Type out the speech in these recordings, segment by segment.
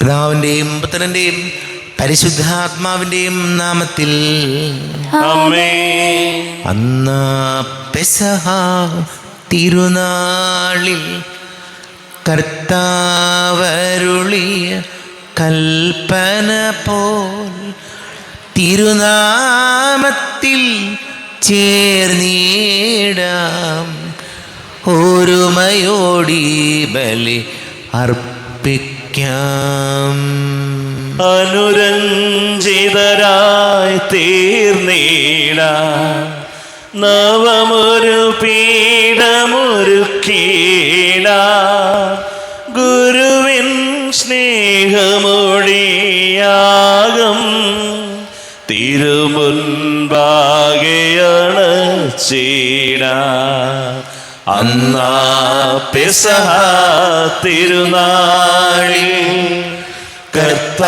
പിതാവിന്റെയും പുത്രന്റെയും പരിശുദ്ധാത്മാവിന്റെയും നാമത്തിൽ ആമേൻ. അന്ന് പെസഹ തിരുനാളിൽ കർത്താവരുളിയ കൽപ്പന പോൽ തിരുനാമത്തിൽ ചേർന്നിടാം. ഒരുമയോടി ബലി അർപ്പിക്കാം. അനുരഞ്ജിതരായി തീർന്നീടാം. നവമൊരു പീഠമൊരുക്കീടാം. ഗുരുവിൻ സ്നേഹമൊഴിയാകം തിരുമുൻപാകെയണച്ചിടാം. അന്നാ പെസഹ തിരുനാളിൽ കർത്താവരുളിയ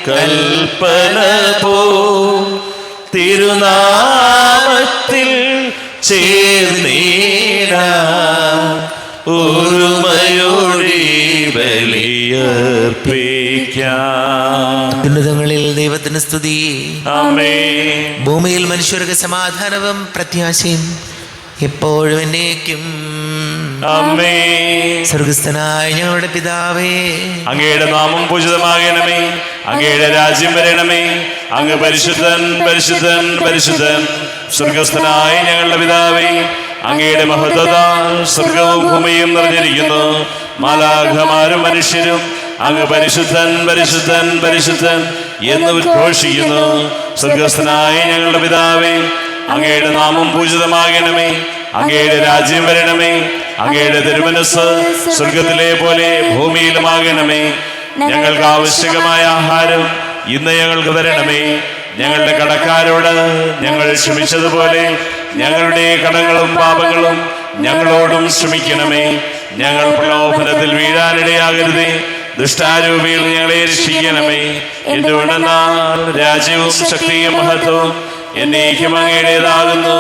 കൽപ്പന പോ തിരുനാമത്തിൽ ചേർന്നിടാം. ഒരുമയോടെ ബലിയർപ്പിക്കാം. ഉന്നതങ്ങളിൽ ദൈവത്തിന് സ്തുതി. ആമേൻ. ഭൂമിയിൽ മനുഷ്യർക്ക് സമാധാനവും പ്രത്യാശയും എപ്പോഴും എന്നേക്കും. ആമേൻ. സ്വർഗസ്ഥനായ ഞങ്ങളുടെ പിതാവേ, അങ്ങയുടെ നാമം പൂജിതമാകണമേ. അങ്ങയുടെ രാജ്യം വരണമേ. അങ്ങ് പരിശുദ്ധൻ പരിശുദ്ധൻ പരിശുദ്ധൻ. സ്വർഗസ്ഥനായ ഞങ്ങളുടെ പിതാവേ, അങ്ങയുടെ മഹത്വത സ്വർഗവും ഭൂമിയും നിറഞ്ഞിരിക്കുന്നു. മാലാഖമാരും മനുഷ്യരും അങ്ങ് പരിശുദ്ധൻ പരിശുദ്ധൻ പരിശുദ്ധൻ എന്ന് ഉദ്ഘോഷിക്കുന്നു. സ്വർഗസ്ഥനായ ഞങ്ങളുടെ പിതാവേ, അങ്ങയുടെ നാമം പൂജിതമാകണമേ. അങ്ങയുടെ രാജ്യം വരണമേ. അങ്ങയുടെ തിരുമനസ്സ് സ്വർഗത്തിലെ പോലെ ഭൂമിയിലുമാകണമേ. ഞങ്ങൾക്ക് ആവശ്യകമായ ആഹാരം ഇന്ന് ഞങ്ങൾക്ക് തരണമേ. ഞങ്ങളുടെ കടക്കാരോട് ഞങ്ങൾ ക്ഷമിച്ചതുപോലെ ഞങ്ങളുടെ കടങ്ങളും പാപങ്ങളും ഞങ്ങളോടും ക്ഷമിക്കണമേ. ഞങ്ങൾ പ്രലോഭനത്തിൽ വീഴാനിടയാകരുതേ. ദുഷ്ടാരൂപിയിൽ ഞങ്ങളെ രക്ഷിക്കണമേ. എന്തുകൊണ്ടെന്നാൽ രാജ്യവും ശക്തിയും മഹത്വവും എന്നേക്കും അങ്ങയുടേതാകുന്നു.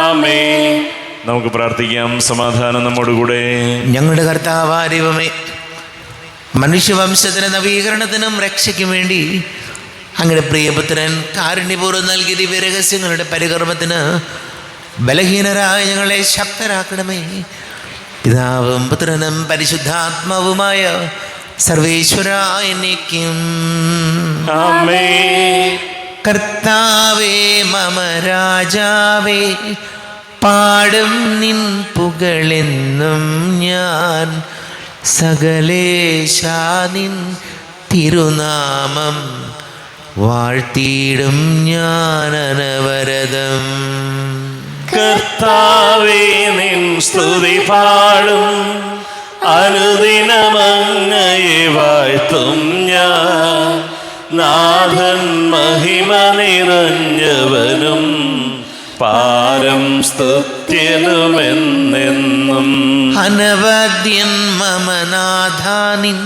ആമേൻ. നമുക്ക് പ്രാർത്ഥിക്കാം. സമാധാനം നമ്മോടുകൂടെ. ഞങ്ങളുടെ കർത്താവായ ദൈവമേ, മനുഷ്യവംശത്തിന് നവീകരണത്തിനും രക്ഷയ്ക്കും വേണ്ടി അങ്ങയുടെ പ്രിയപുത്രൻ കാരുണ്യപൂർവ്വം നൽകിയ ദിവ്യരഹസ്യങ്ങളുടെ പരികർമ്മത്തിന് ബലഹീനരായ ഞങ്ങളെ ശക്തരാക്കണമേ. പിതാവും പുത്രനും പരിശുദ്ധാത്മാവുമായ സർവേശ്വരായ എന്നേക്കും. ആമേൻ. കർത്താവേ മമ രാജാവേ, പാടും നിൻ പുകളെന്നും ഞാൻ. സകലേശാ നിൻ തിരുനാമം വാഴ്ത്തിയിടും ഞാൻ അനവരതം. കർത്താവേ, നിൻ സ്തുതി പാടും. അനുദിനമങ്ങയെ വാഴ്ത്തും ഞാൻ. നാഥൻ മഹിമ നിറഞ്ഞവനും പാരം സ്തുത്യനുമെന്നെന്നും. അനവദ്യൻ മമനാഥാനിൻ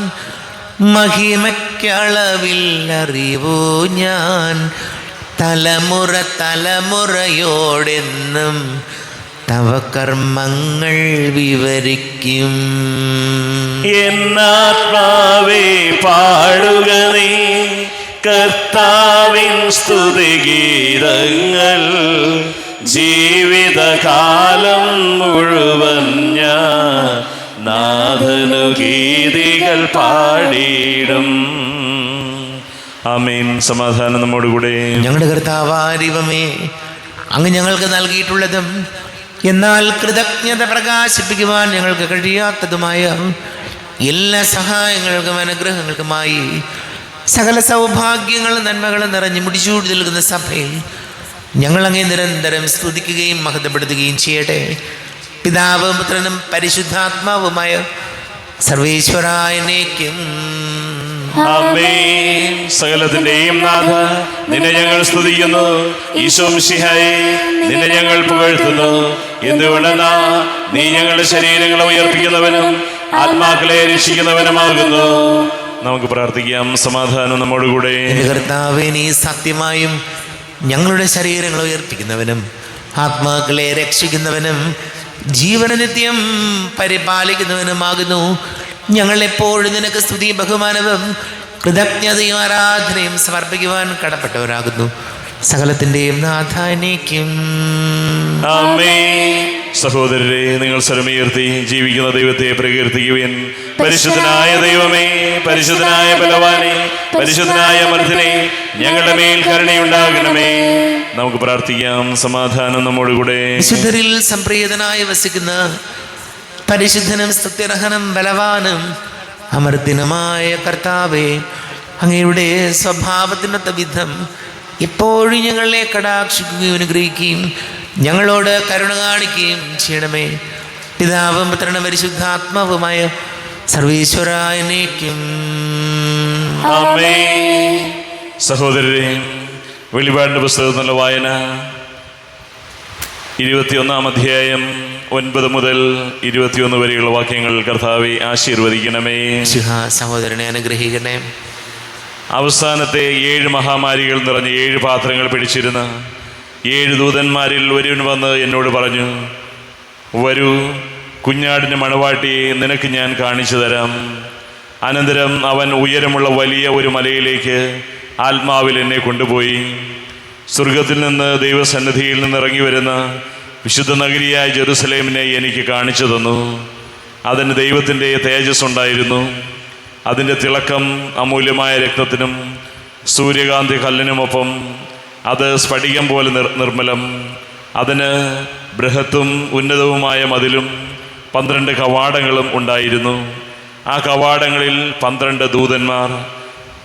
മഹിമയ്ക്കളവിൽ അറിവോ ഞാൻ. തലമുറ തലമുറയോടെന്നും തവ കർമ്മങ്ങൾ വിവരിക്കും. എന്നാത്മാവേ പാടുക നീ കർത്താവിൻ സ്തുതിഗീതങ്ങൾ. ജീവിതകാലം മുഴുവൻ ഞാൻ നാഥനു ഗീതികൾ പാടിയിടും. ആമേൻ. സമാധാനം നമ്മോടുകൂടെ. ഞങ്ങളുടെ കർത്താവായ ദൈവമേ, അങ്ങ് ഞങ്ങൾക്ക് നൽകിയിട്ടുള്ളതും എന്നാൽ കൃതജ്ഞത പ്രകാശിപ്പിക്കുവാൻ ഞങ്ങൾക്ക് കഴിയാത്തതുമായ എല്ലാ സഹായങ്ങൾക്കും അനുഗ്രഹങ്ങൾക്കുമായി സകല സൗഭാഗ്യങ്ങളും നന്മകളും നിറഞ്ഞ് മുടിച്ചൂടി നിൽക്കുന്ന സഭയിൽ ഞങ്ങളങ്ങേ നിരന്തരം സ്തുതിക്കുകയും മഹത്വപ്പെടുത്തുകയും ചെയ്യട്ടെ. പിതാവും പുത്രനും പരിശുദ്ധാത്മാവുമായ സർവേശ്വരായ എന്നേക്കും. ആമേൻ. സകലത്തിന്റെയും നാഥ, നിന്നെ ഞങ്ങൾ സ്തുതിക്കുന്നു. ഈശോ മിശിഹായേ, നിന്നെ ഞങ്ങൾ പുകഴ്ത്തുന്നു. എന്തുകൊണ്ടെന്നാ നീ ഞങ്ങളുടെ ശരീരങ്ങളെ ഉയർപ്പിക്കുന്നവനും ആത്മാക്കളെ രക്ഷിക്കുന്നവനുമാകുന്നു. നമുക്ക് പ്രാർത്ഥിക്കാം. സമാധാനം നമ്മോടുകൂടെ. കർത്താവേ, നീ സത്യമായും ഞങ്ങളുടെ ശരീരങ്ങളെ ഉയർപ്പിക്കുന്നവനും ആത്മാക്കളെ രക്ഷിക്കുന്നവനും ജീവന നിത്യം പരിപാലിക്കുന്നവനുമാകുന്നു. ഞങ്ങൾ എപ്പോഴും നിനക്ക് സ്തുതിയും ബഹുമാനവും കൃതജ്ഞതയും ആരാധനയും സമർപ്പിക്കുവാൻ കടപ്പെട്ടവരാകുന്നു. സകലത്തിൻ്റെയും നാഥാനേക്കും. ആമേൻ. സഹോദരരെ, നിങ്ങൾ സ്വരമുയർത്തി ജീവിക്കുന്ന ദൈവത്തെ പ്രകീർത്തിക്കുവിൻ. പരിശുദ്ധനായ ദൈവമേ, പരിശുദ്ധനായ ബലവാനെ, പരിശുദ്ധനായ അമർത്തിനെ, ഞങ്ങളുടെ മേൽ കരുണയുണ്ടാകണമേ. നമുക്ക് പ്രാർത്ഥിക്കാം. സമാധാനം നമ്മോടുകൂടെ. വിശുദ്ധരിൽ സംപ്രീതനായി വസിക്കുന്ന പരിശുദ്ധനും സ്തുത്യർഹനും ബലവാനും അമർത്തിനുമായ കർത്താവേ, അങ്ങയുടെ സ്വഭാവത്തിനൊത്ത വിധം എപ്പോഴും ഞങ്ങളെ കടാക്ഷിക്കുകയും അനുഗ്രഹിക്കുകയും ഞങ്ങളോട് കരുണ കാണിക്കുകയും ചെയ്യണമേ. പിതാവും പുത്രനും പരിശുദ്ധാത്മാവുമായ സർവീശ്വരായനേക്കും. ആമേൻ. സഹോദരരെ, വെളിപാടിന്റെ പുസ്തകത്തിലുള്ള വായന 21 അധ്യായം 9 മുതൽ 21 വരെയുള്ള വാക്യങ്ങൾ കർത്താവെ ആശീർവദിക്കണമേ. സഹോദരനെ അനുഗ്രഹിക്കണേ. അവസാനത്തെ 7 മഹാമാരികൾ നിറഞ്ഞ 7 പാത്രങ്ങൾ പിടിച്ചിരുന്ന 7 ദൂതന്മാരിൽ ഒരുവൻ വന്ന് എന്നോട് പറഞ്ഞു, വരൂ, കുഞ്ഞാടിൻ്റെ മണവാട്ടിയെ നിനക്ക് ഞാൻ കാണിച്ചു തരാം. അനന്തരം അവൻ ഉയരമുള്ള വലിയ ഒരു മലയിലേക്ക് ആത്മാവിൽ എന്നെ കൊണ്ടുപോയി. സ്വർഗത്തിൽ നിന്ന് ദൈവസന്നിധിയിൽ നിന്ന് ഇറങ്ങി വരുന്ന വിശുദ്ധ നഗരിയായ ജെറുസലേമിനെ എനിക്ക് കാണിച്ചു തന്നു. അതിന് ദൈവത്തിൻ്റെ തേജസ് ഉണ്ടായിരുന്നു. അതിൻ്റെ തിളക്കം അമൂല്യമായ രക്തത്തിനും സൂര്യകാന്തി കല്ലിനുമൊപ്പം അത് സ്ഫടികം പോലെ നിർമ്മലം. അതിന് ബൃഹത്തും ഉന്നതവുമായ മതിലും 12 കവാടങ്ങളും ഉണ്ടായിരുന്നു. ആ കവാടങ്ങളിൽ 12 ദൂതന്മാർ.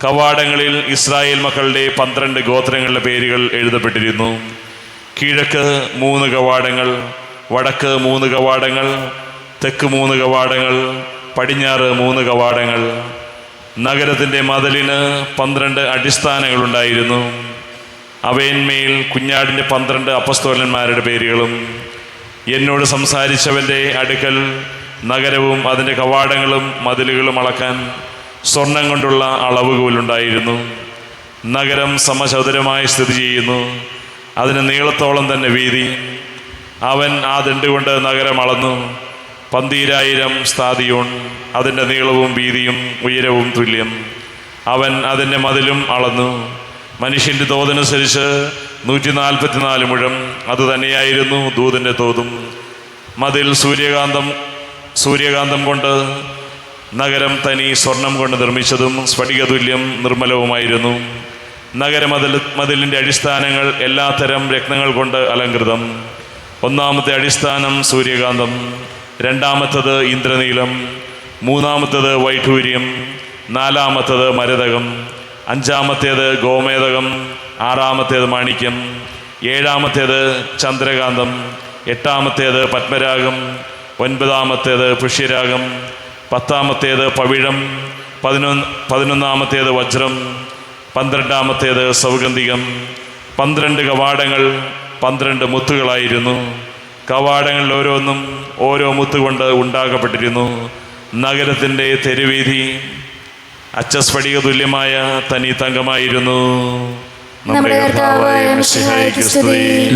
കവാടങ്ങളിൽ ഇസ്രായേൽ മക്കളുടെ 12 ഗോത്രങ്ങളുടെ പേരുകൾ എഴുതപ്പെട്ടിരുന്നു. കിഴക്ക് 3 കവാടങ്ങൾ, വടക്ക് 3 കവാടങ്ങൾ, തെക്ക് 3 കവാടങ്ങൾ, പടിഞ്ഞാറ് 3 കവാടങ്ങൾ. നഗരത്തിൻ്റെ മതിലിന് 12 അടിസ്ഥാനങ്ങളുണ്ടായിരുന്നു. അവയിന്മേൽ കുഞ്ഞാടിൻ്റെ 12 അപ്പസ്തോലന്മാരുടെ പേരുകളും. എന്നോട് സംസാരിച്ചവൻ്റെ അടുക്കൽ നഗരവും അതിൻ്റെ കവാടങ്ങളും മതിലുകളും അളക്കാൻ സ്വർണം കൊണ്ടുള്ള അളവുകോലുണ്ടായിരുന്നു. നഗരം സമചതുരമായി സ്ഥിതി ചെയ്യുന്നു. അതിന് നീളത്തോളം തന്നെ വീതി. അവൻ ആ ദണ്ടുകൊണ്ട് നഗരം അളന്നു. 12,000 സ്ഥാദിയോൺ. അതിൻ്റെ നീളവും വീതിയും ഉയരവും തുല്യം. അവൻ അതിൻ്റെ മതിലും അളന്നു. മനുഷ്യൻ്റെ തോതനുസരിച്ച് 144 മുഴം. അത് തന്നെയായിരുന്നു ദൂതൻ്റെ തോതും. മതിൽ സൂര്യകാന്തം കൊണ്ട്, നഗരം തനി സ്വർണം കൊണ്ട് നിർമ്മിച്ചതും സ്ഫടികതുല്യം നിർമ്മലവുമായിരുന്നു. മതിലിൻ്റെ അടിസ്ഥാനങ്ങൾ എല്ലാത്തരം രത്നങ്ങൾ കൊണ്ട് അലങ്കൃതം. 1-ാമത്തെ അടിസ്ഥാനം സൂര്യകാന്തം, 2-ാമത്തത് ഇന്ദ്രനീലം, 3-ാമത്തത് വൈഢൂര്യം, 4-ാമത്തത് മരതകം, 5-ാമത്തേത് ഗോമേതകം, 6-ാമത്തേത് മാണിക്യം, 7-ാമത്തേത് ചന്ദ്രകാന്തം, 8-ാമത്തേത് പത്മരാഗം, 9-ാമത്തേത് പുഷ്യരാഗം, 10-ാമത്തേത് പവിഴം, 11-ാമത്തേത് വജ്രം, 12-ാമത്തേത് സൗഗന്ധികം. 12 കവാടങ്ങൾ 12 മുത്തുകളായിരുന്നു. കവാടങ്ങളിൽ ഓരോന്നും ഓരോ മുത്തുകൊണ്ട് ഉണ്ടാക്കപ്പെട്ടിരുന്നു. നഗരത്തിൻ്റെ തെരുവീതി അച്ചസ്ഫടിക തുല്യമായ തനി തങ്കമായിരുന്നു.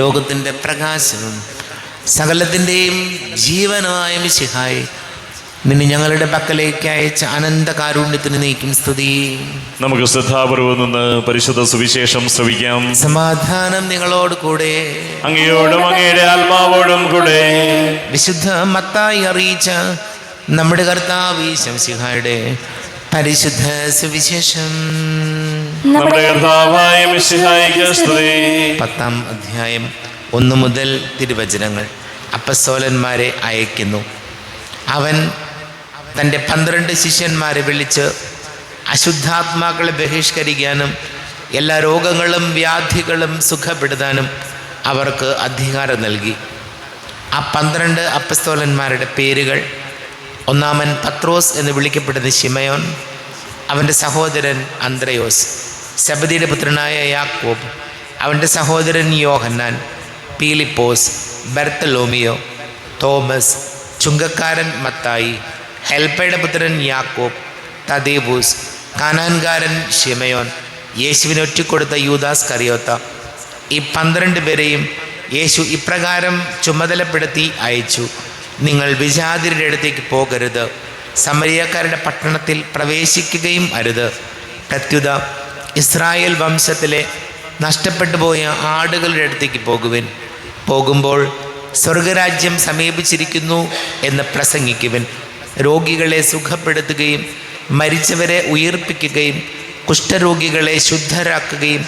ലോകത്തിൻ്റെ പ്രകാശവും സകലത്തിൻ്റെയും ജീവനുമായ മിശിഹായി, നിന്നെ ഞങ്ങളുടെ പക്കലേക്ക് അയച്ച അനന്ത കാരുണ്യത്തിന് നീക്കും സ്തുതി. നമുക്ക് ശ്രദ്ധാപൂർവ്വം നിന്ന് പരിശുദ്ധ സുവിശേഷം ശ്രവിക്കാം. സമാധാനം നിങ്ങളോട് കൂടെ. അങ്ങയോടും അങ്ങയുടെ ആത്മാവോടും കൂടെ. വിശുദ്ധ മത്തായി അറിയിച്ച നമ്മുടെ കർത്താവ് മിശിഹായുടെ പരിശുദ്ധ സുവിശേഷം. നമ്മുടെ കർത്താവായ മിശിഹായ്ക്ക് സ്തുതി. 10-ാം അധ്യായം 1 മുതൽ തിരുവചനങ്ങൾ. അപ്പസ്തോലന്മാരെ അയക്കുന്നു. അവൻ തൻ്റെ 12 ശിഷ്യന്മാരെ വിളിച്ച് അശുദ്ധാത്മാക്കളെ ബഹിഷ്കരിക്കാനും എല്ലാ രോഗങ്ങളും വ്യാധികളും സുഖപ്പെടുത്താനും അവർക്ക് അധികാരം നൽകി. ആ 12 അപ്പസ്തോലന്മാരുടെ പേരുകൾ: 1-ാമൻ പത്രോസ് എന്ന് വിളിക്കപ്പെടുന്ന ശിമയോൻ, അവൻ്റെ സഹോദരൻ അന്ത്രയോസ്, സെബദിയുടെ പുത്രനായ യാക്കോബ്, അവൻ്റെ സഹോദരൻ യോഹന്നാൻ, പീലിപ്പോസ്, ബർത്തലോമിയോ, തോമസ്, ചുങ്കക്കാരൻ മത്തായി, ഹെൽപ്പയുടെ പുത്രൻ യാക്കോബ്, തദേവൂസ്, കാനാൻകാരൻ ശിമയോൻ, യേശുവിനെ ഒറ്റിക്കൊടുത്ത യൂദാസ് കറിയോത്ത. ഈ 12 പേരെയും യേശു ഇപ്രകാരം ചുമതലപ്പെടുത്തി അയച്ചു: നിങ്ങൾ വിജാതിരുടെ അടുത്തേക്ക് പോകരുത്, സമരിയക്കാരുടെ പട്ടണത്തിൽ പ്രവേശിക്കുകയും അരുത്. പ്രത്യുത ഇസ്രായേൽ വംശത്തിലെ നഷ്ടപ്പെട്ടു പോയ ആടുകളുടെ അടുത്തേക്ക് പോകുവിൻ. പോകുമ്പോൾ സ്വർഗരാജ്യം സമീപിച്ചിരിക്കുന്നു എന്ന് പ്രസംഗിക്കുവിൻ. രോഗികളെ സുഖപ്പെടുത്തുകയും മരിച്ചവരെ ഉയിർപ്പിക്കുകയും കുഷ്ഠരോഗികളെ ശുദ്ധരാക്കുകയും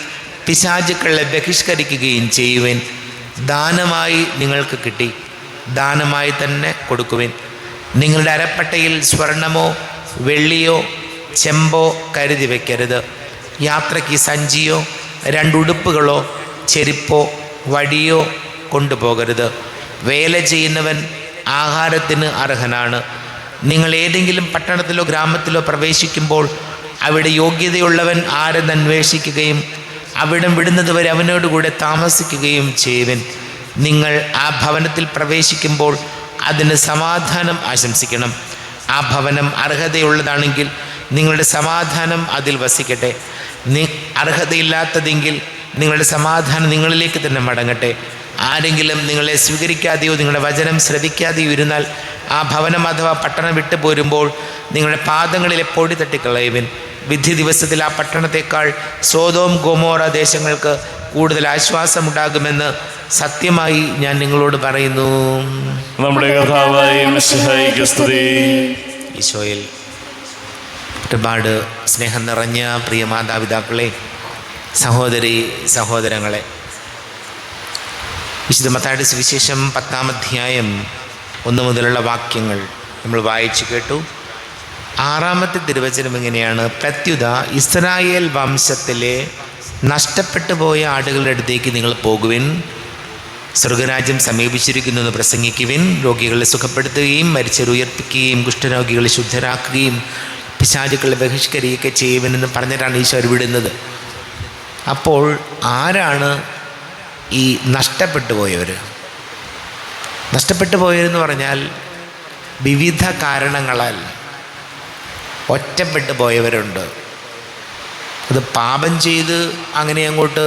പിശാചുക്കളെ ബഹിഷ്കരിക്കുകയും ചെയ്യുവിൻ. ദാനമായി നിങ്ങൾക്ക് കിട്ടി, ദാനമായി തന്നെ കൊടുക്കുവിൻ. നിങ്ങളുടെ അരപ്പട്ടയിൽ സ്വർണമോ വെള്ളിയോ ചെമ്പോ കരുതി വയ്ക്കരുത്. യാത്രയ്ക്ക് സഞ്ചിയോ രണ്ടുടുപ്പുകളോ ചെരുപ്പോ വടിയോ കൊണ്ടുപോകരുത്. വേല ചെയ്യുന്നവൻ ആഹാരത്തിന് അർഹനാണ്. നിങ്ങൾ ഏതെങ്കിലും പട്ടണത്തിലോ ഗ്രാമത്തിലോ പ്രവേശിക്കുമ്പോൾ അവിടെ യോഗ്യതയുള്ളവൻ ആരെന്ന് അന്വേഷിക്കുകയും അവിടം വിടുന്നതുവരെ അവനോടുകൂടെ താമസിക്കുകയും ചെയ്യുവൻ. നിങ്ങൾ ആ ഭവനത്തിൽ പ്രവേശിക്കുമ്പോൾ അതിന് സമാധാനം ആശംസിക്കണം. ആ ഭവനം അർഹതയുള്ളതാണെങ്കിൽ നിങ്ങളുടെ സമാധാനം അതിൽ വസിക്കട്ടെ. അർഹതയില്ലാത്തതെങ്കിൽ നിങ്ങളുടെ സമാധാനം നിങ്ങളിലേക്ക് തന്നെ മടങ്ങട്ടെ. ആരെങ്കിലും നിങ്ങളെ സ്വീകരിക്കാതെയോ നിങ്ങളുടെ വചനം ശ്രവിക്കാതെയോ ഇരുന്നാൽ ആ ഭവനം അഥവാ പട്ടണം വിട്ടു പോരുമ്പോൾ നിങ്ങളുടെ പാദങ്ങളിലെ പൊടി തട്ടിക്കളയുവിൻ. വിധി ദിവസത്തിൽ ആ പട്ടണത്തേക്കാൾ സോദോം ഗൊമോറ ദേശങ്ങൾക്ക് കൂടുതൽ ആശ്വാസമുണ്ടാകുമെന്ന് സത്യമായി ഞാൻ നിങ്ങളോട് പറയുന്നു. നമ്മുടെ കർത്താവായ മിശിഹായിക്ക് സ്തുതി. ഈശോയിൽ ഒരുപാട് സ്നേഹം നിറഞ്ഞ പ്രിയ മാതാപിതാക്കളെ, സഹോദരി സഹോദരങ്ങളെ, വിശുദ്ധ മത്തായിയുടെ സുവിശേഷം 10-ാം അധ്യായം 1 മുതലുള്ള വാക്യങ്ങൾ നമ്മൾ വായിച്ചു കേട്ടു. 6-ാമത്തെ തിരുവചനം ഇങ്ങനെയാണ്: പ്രത്യുത ഇസ്രായേൽ വംശത്തിലെ നഷ്ടപ്പെട്ടു പോയ ആടുകളുടെ അടുത്തേക്ക് നിങ്ങൾ പോകുവിൻ. സ്വർഗരാജ്യം സമീപിച്ചിരിക്കുന്നു എന്ന് പ്രസംഗിക്കുവിൻ. രോഗികളെ സുഖപ്പെടുത്തുകയും മരിച്ചവരെ ഉയർപ്പിക്കുകയും കുഷ്ഠരോഗികളെ ശുദ്ധരാക്കുകയും പിശാചുക്കളെ ബഹിഷ്കരിക്കുകയൊക്കെ ചെയ്യുവനെന്ന് പറഞ്ഞിട്ടാണ് ഈശോ വിടുന്നത്. അപ്പോൾ ആരാണ് ഈ നഷ്ടപ്പെട്ടു പോയവർ? നഷ്ടപ്പെട്ടു പോയവരെന്ന് പറഞ്ഞാൽ വിവിധ കാരണങ്ങളാൽ ഒറ്റപ്പെട്ടു പോയവരുണ്ട്. അത് പാപം ചെയ്ത് അങ്ങനെ അങ്ങോട്ട്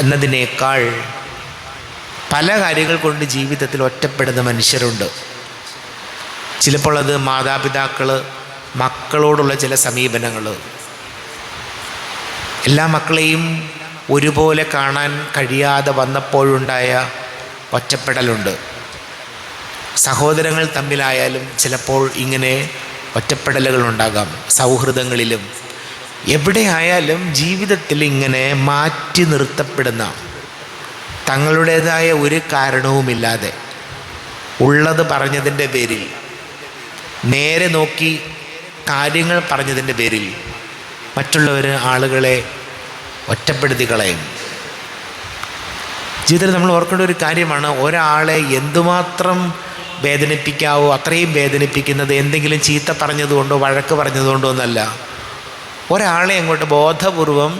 എന്നതിനേക്കാൾ പല കാര്യങ്ങൾ കൊണ്ട് ജീവിതത്തിൽ ഒറ്റപ്പെടുന്ന മനുഷ്യരുണ്ട്. ചിലപ്പോൾ അത് മാതാപിതാക്കൾ മക്കളോടുള്ള ചില സമീപനങ്ങൾ, എല്ലാ മക്കളെയും ഒരുപോലെ കാണാൻ കഴിയാതെ വന്നപ്പോഴുണ്ടായ ഒറ്റപ്പെടലുണ്ട്. സഹോദരങ്ങൾ തമ്മിലായാലും ചിലപ്പോൾ ഇങ്ങനെ ഒറ്റപ്പെടലുകളുണ്ടാകാം. സൗഹൃദങ്ങളിലും എവിടെയായാലും ജീവിതത്തിൽ ഇങ്ങനെ മാറ്റി നിർത്തപ്പെടുന്ന, തങ്ങളുടേതായ ഒരു കാരണവുമില്ലാതെ ഉള്ളത് പറഞ്ഞതിൻ്റെ പേരിൽ, നേരെ നോക്കി കാര്യങ്ങൾ പറഞ്ഞതിൻ്റെ പേരിൽ മറ്റുള്ളവർ ആളുകളെ ഒറ്റപ്പെടുത്തി കളയും. ജീവിതത്തിൽ നമ്മൾ ഓർക്കേണ്ട ഒരു കാര്യമാണ്, ഒരാളെ എന്തുമാത്രം വേദനിപ്പിക്കാവോ അത്രയും വേദനിപ്പിക്കുന്നത് എന്തെങ്കിലും ചീത്ത പറഞ്ഞതുകൊണ്ടോ വഴക്ക് പറഞ്ഞതുകൊണ്ടോ ഒന്നല്ല. ഒരാളെ അങ്ങോട്ട് ബോധപൂർവം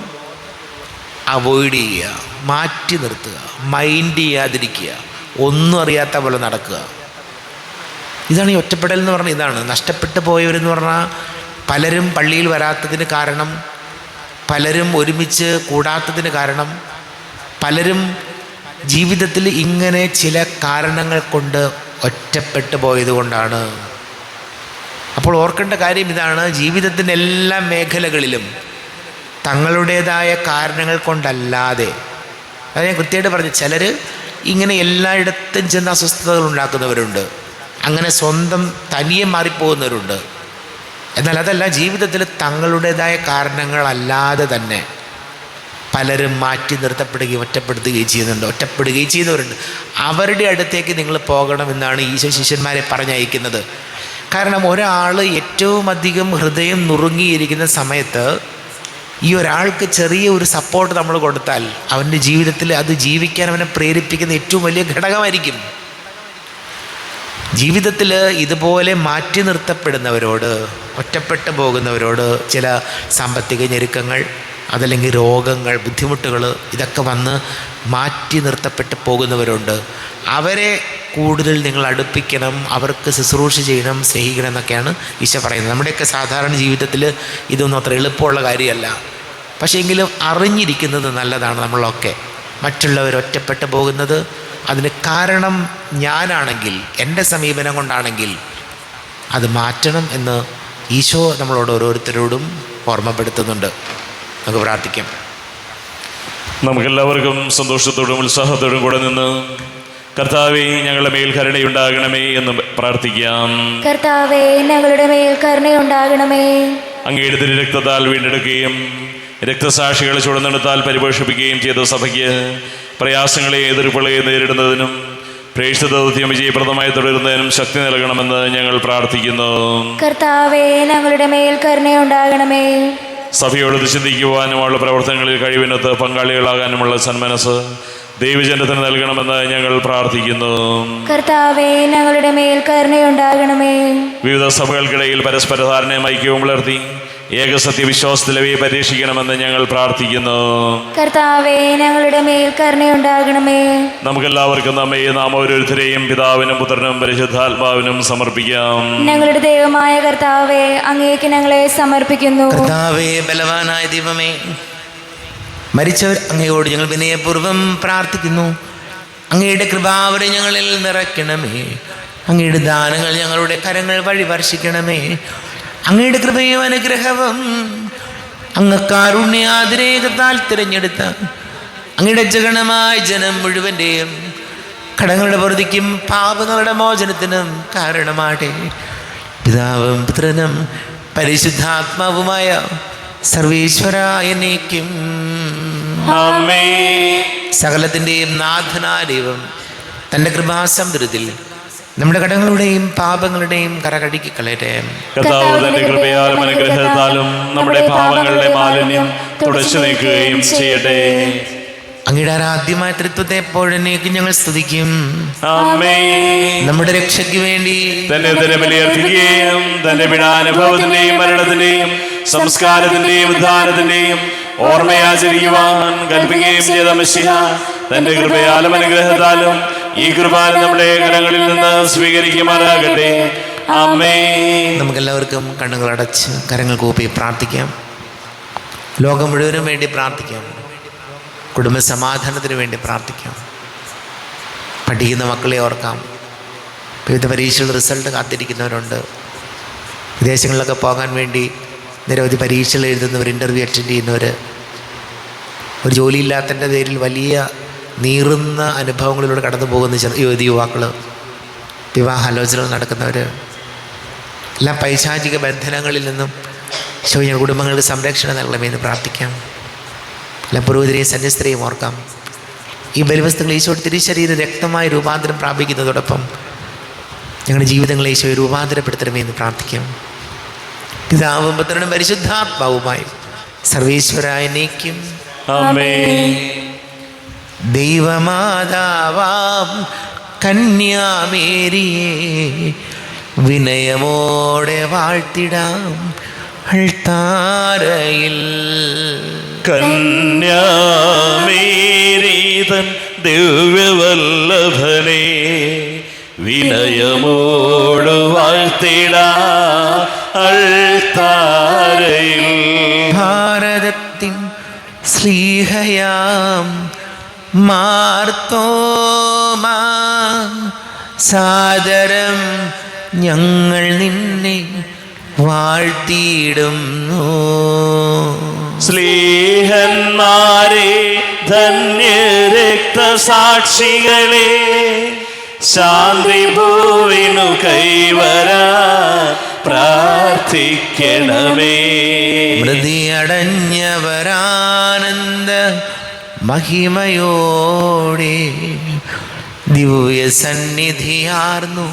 അവോയ്ഡ് ചെയ്യുക, മാറ്റി നിർത്തുക, മൈൻഡ് ചെയ്യാതിരിക്കുക, ഒന്നും അറിയാത്ത പോലെ നടക്കുക. ഇതാണ് ഈ ഒറ്റപ്പെടൽ എന്ന് പറഞ്ഞാൽ. ഇതാണ് നഷ്ടപ്പെട്ടു പോയവരെന്ന് പറഞ്ഞാൽ. പലരും പള്ളിയിൽ വരാത്തതിന് കാരണം, പലരും ഒരുമിച്ച് കൂടാത്തതിന് കാരണം, പലരും ജീവിതത്തിൽ ഇങ്ങനെ ചില കാരണങ്ങൾ കൊണ്ട് ഒറ്റപ്പെട്ടു പോയത് കൊണ്ടാണ്. അപ്പോൾ ഓർക്കേണ്ട കാര്യം ഇതാണ്: ജീവിതത്തിൻ്റെ എല്ലാ മേഖലകളിലും തങ്ങളുടേതായ കാരണങ്ങൾ കൊണ്ടല്ലാതെ, അത് ഞാൻ കൃത്യമായിട്ട് പറഞ്ഞു, ചിലർ ഇങ്ങനെ എല്ലായിടത്തും ചെന്ന് അസ്വസ്ഥതകൾ ഉണ്ടാക്കുന്നവരുണ്ട്, അങ്ങനെ സ്വന്തം തനിയെ മാറിപ്പോകുന്നവരുണ്ട്. എന്നാൽ അതല്ല, ജീവിതത്തിൽ തങ്ങളുടേതായ കാരണങ്ങളല്ലാതെ തന്നെ പലരും മാറ്റി നിർത്തപ്പെടുകയും ഒറ്റപ്പെടുത്തുകയും ചെയ്യുന്നുണ്ട്, ഒറ്റപ്പെടുകയും ചെയ്യുന്നവരുണ്ട്. അവരുടെ അടുത്തേക്ക് നിങ്ങൾ പോകണമെന്നാണ് ഈശോ ശിഷ്യന്മാരെ പറഞ്ഞയക്കുന്നത്. കാരണം ഒരാൾ ഏറ്റവും അധികം ഹൃദയം നുറുങ്ങിയിരിക്കുന്ന സമയത്ത് ഈ ഒരാൾക്ക് ചെറിയ ഒരു സപ്പോർട്ട് നമ്മൾ കൊടുത്താൽ അവൻ്റെ ജീവിതത്തിൽ അത് ജീവിക്കാൻ അവനെ പ്രേരിപ്പിക്കുന്ന ഏറ്റവും വലിയ ഘടകമായിരിക്കും. ജീവിതത്തിൽ ഇതുപോലെ മാറ്റി നിർത്തപ്പെടുന്നവരോട്, ഒറ്റപ്പെട്ടു പോകുന്നവരോട്, ചില സാമ്പത്തിക ഞെരുക്കങ്ങൾ, അതല്ലെങ്കിൽ രോഗങ്ങൾ, ബുദ്ധിമുട്ടുകൾ, ഇതൊക്കെ വന്ന് മാറ്റി നിർത്തപ്പെട്ട് പോകുന്നവരുണ്ട്. അവരെ കൂടുതൽ നിങ്ങൾ അടുപ്പിക്കണം, അവർക്ക് ശുശ്രൂഷ ചെയ്യണം, സ്നേഹിക്കണം എന്നൊക്കെയാണ് ഈശോ പറയുന്നത്. നമ്മുടെയൊക്കെ സാധാരണ ജീവിതത്തിൽ ഇതൊന്നും അത്ര എളുപ്പമുള്ള കാര്യമല്ല. പക്ഷേ എങ്കിലും അറിഞ്ഞിരിക്കുന്നത് നല്ലതാണ്. നമ്മളൊക്കെ മറ്റുള്ളവർ ഒറ്റപ്പെട്ടു പോകുന്നത് അതിന് കാരണം ഞാനാണെങ്കിൽ, എൻ്റെ സമീപനം കൊണ്ടാണെങ്കിൽ അത് മാറ്റണം എന്ന് ഈശോ നമ്മളോട് ഓരോരുത്തരോടും ഓർമ്മപ്പെടുത്തുന്നുണ്ട്. നമുക്ക് പ്രാർത്ഥിക്കാം. നമുക്കെല്ലാവർക്കും സന്തോഷത്തോടും ഉത്സാഹത്തോടും കൂടെ നിന്ന് കർത്താവേ, ഞങ്ങളുടെ മേൽ കരുണയുണ്ടാകണമേ എന്ന് പ്രാർത്ഥിക്കാം. കർത്താവേ, ഞങ്ങളുടെ മേൽ കരുണയുണ്ടാകണമേ. അങ്ങയുടെ തിരു രക്തത്താൽ വീണ്ടെടുക്കുകയും രക്തസാക്ഷികളെ ചുടന്നെടുത്താൽ പരിപോഷിപ്പിക്കുകയും ചെയ്ത സഭയ്ക്ക് പ്രയാസങ്ങളെ എതിർപ്പുകളെ നേരിടുന്നതിനും പ്രേക്ഷിത ദൗത്യം വിജയപ്രദമായി തുടരുന്നതിനും ശക്തി നൽകണമെന്ന് ഞങ്ങൾ പ്രാർത്ഥിക്കുന്നു. കർത്താവേ, ഞങ്ങളുടെ മേൽ കരുണയുണ്ടാകണമേ. സഭയോട് ചിന്തിക്കുവാനും അവളുടെ പ്രവർത്തനങ്ങളിൽ കഴിവിനൊത്ത് പങ്കാളികളാകാനുമുള്ള സന്മനസ് ദൈവജനത്തിന് നൽകണമെന്ന് ഞങ്ങൾ പ്രാർത്ഥിക്കുന്നു. കർത്താവേ, ഞങ്ങളുടെ മേൽ കരുണയുണ്ടാകണമേ. വിവിധ സഭകൾക്കിടയിൽ പരസ്പര ധാരണയും ഐക്യവും പുലർത്തി ഏകസത്യ വിശ്വാസത്തിലവയെ പരീക്ഷിക്കണമെന്ന് ഞങ്ങൾ പ്രാർത്ഥിക്കുന്നു. കർത്താവേ, ഞങ്ങളുടെ മേൽ കരുണയുണ്ടാകണമേ. നമുക്കെല്ലാവർക്കും നാം ഓരോരുത്തരെയും പിതാവിനും പുത്രനും പരിശുദ്ധാത്മാവിനും സമർപ്പിക്കാം. ഞങ്ങളുടെ ദൈവമായ കർത്താവേ, അങ്ങേക്ക് ഞങ്ങളെ സമർപ്പിക്കുന്നു. കർത്താവേ, ബലവാനായ ദൈവമേ, മരിച്ചവർ അങ്ങയോട് ഞങ്ങൾ വിനയപൂർവ്വം പ്രാർത്ഥിക്കുന്നു. അങ്ങയുടെ കൃപാവരെ ഞങ്ങളിൽ നിറയ്ക്കണമേ. അങ്ങയുടെ ദാനങ്ങൾ ഞങ്ങളുടെ കരങ്ങൾ വഴി വർഷിക്കണമേ. അങ്ങയുടെ കൃപയും അനുഗ്രഹവും അങ്ങ് കാരുണ്യാതിരേകത്താൽ തിരഞ്ഞെടുത്ത അങ്ങയുടെ ജഗണമായ ജനം മുഴുവൻ്റെയും കടങ്ങളുടെ പൊറുതിക്കും പാപങ്ങളുടെ മോചനത്തിനും കാരണമാട്ടെ. പിതാവും പുത്രനും പരിശുദ്ധാത്മാവുമായ സർവേശ്വരായ എന്നേക്കും ആമേൻ. സകലത്തിൻ്റെയും നാഥനായ ദൈവം തൻ്റെ കൃപാസമുദ്രത്തിൽ നമ്മുടെ കടങ്ങളുടെയും പാപങ്ങളുടെയും കരകഴുകി കളയട്ടെ. കർത്താവ് തന്റെ കൃപയാലും അനുഗ്രഹത്താലും നമ്മുടെ പാപങ്ങളുടെ മാലിന്യം തുടച്ചു നീക്കുകയും ചെയ്യട്ടെ. അങ്ങയുടെ ആരാധ്യമായ തൃത്വത്തെ എപ്പോഴേക്കും ഞങ്ങൾ സ്തുതിക്കും. ആമേൻ. നമ്മുടെ രക്ഷയ്ക്ക് വേണ്ടി തന്നെ ബലിയർപ്പിക്കുകയും തന്റെ പീഡാനുഭവത്തിന്റെയും മരണത്തിന്റെയും സംസ്കാരത്തിന്റെയും ഉദ്ധാനത്തിന്റെയും ഓർമ്മയാചരിക്കുവാൻ കൽപ്പിക്കുകയും ചെയ്ത മശിഹ തന്റെ കൃപയാലും അനുഗ്രഹത്താലും ഈ കൃപാന നമ്മുടെ കരങ്ങളിൽ നിന്ന് സ്വീകരിക്കുമാറാകട്ടെ. ആമേൻ. നമുക്കെല്ലാവർക്കും കണ്ണുകൾ അടച്ച് കരങ്ങൾ കൂപ്പി പ്രാർത്ഥിക്കാം. ലോകം മുഴുവനും വേണ്ടി പ്രാർത്ഥിക്കാം. കുടുംബ സമാധാനത്തിന് വേണ്ടി പ്രാർത്ഥിക്കാം. പഠിക്കുന്ന മക്കളെ ഓർക്കാം. വിവിധ പരീക്ഷകളുടെ റിസൾട്ട് കാത്തിരിക്കുന്നവരുണ്ട്. വിദേശങ്ങളിലൊക്കെ പോകാൻ വേണ്ടി നിരവധി പരീക്ഷകൾ എഴുതുന്നവർ, ഇൻ്റർവ്യൂ അറ്റൻഡ് ചെയ്യുന്നവർ, ഒരു ജോലിയില്ലാത്തതിൻ്റെ പേരിൽ വലിയ നീറുന്ന അനുഭവങ്ങളിലൂടെ കടന്നു പോകുന്ന യുവതി യുവാക്കൾ, വിവാഹാലോചനകൾ നടക്കുന്നവർ, എല്ലാം പൈശാചിക ബന്ധനങ്ങളിൽ നിന്നും ഞങ്ങളുടെ കുടുംബങ്ങൾക്ക് സംരക്ഷണം നൽകണമെന്ന് പ്രാർത്ഥിക്കാം. എല്ലാം പുരോഹിതരെയും സന്യസ്തരെയും ഓർക്കാം. ഈ ബലിവസ്തുക്കൾ ഈശോയുടെ തിരുശരീരം രക്തമായി രൂപാന്തരം പ്രാപിക്കുന്നതോടൊപ്പം ഞങ്ങളുടെ ജീവിതങ്ങളെ ഈശോയെ രൂപാന്തരപ്പെടുത്തണമെന്ന് പ്രാർത്ഥിക്കാം. പിതാവും പുത്രനും പരിശുദ്ധാത്മാവുമായി സർവേശ്വരായ എന്നേക്കും ആമേൻ. ദൈവമാതാവാം കന്യാമേരിയെ വിനയമോടെ വാഴ്ത്തിടാം അൾത്താരയിൽ. കന്യാമേരീതൻ ദിവ്യവല്ലഭനെ വിനയമോട് വാഴ്ത്തിടാം അൾത്താരയിൽ. ഭാരതത്തിൻ ശ്ലീഹയാം മാർത്തോമാ സാദരം ഞങ്ങൾ നിന്നെ വാഴ്ത്തിയിടുന്നു. സ്ലീഹന്മാരെ ധന്യരക്തസാക്ഷികളെ ശാന്തി ഭൂവിനു കൈവരാൻ പ്രാർത്ഥിക്കണമേ. മൃതിയടഞ്ഞവരാനന്ദ മഹിമയോടെ ദിവ്യ സന്നിധിയാർന്നു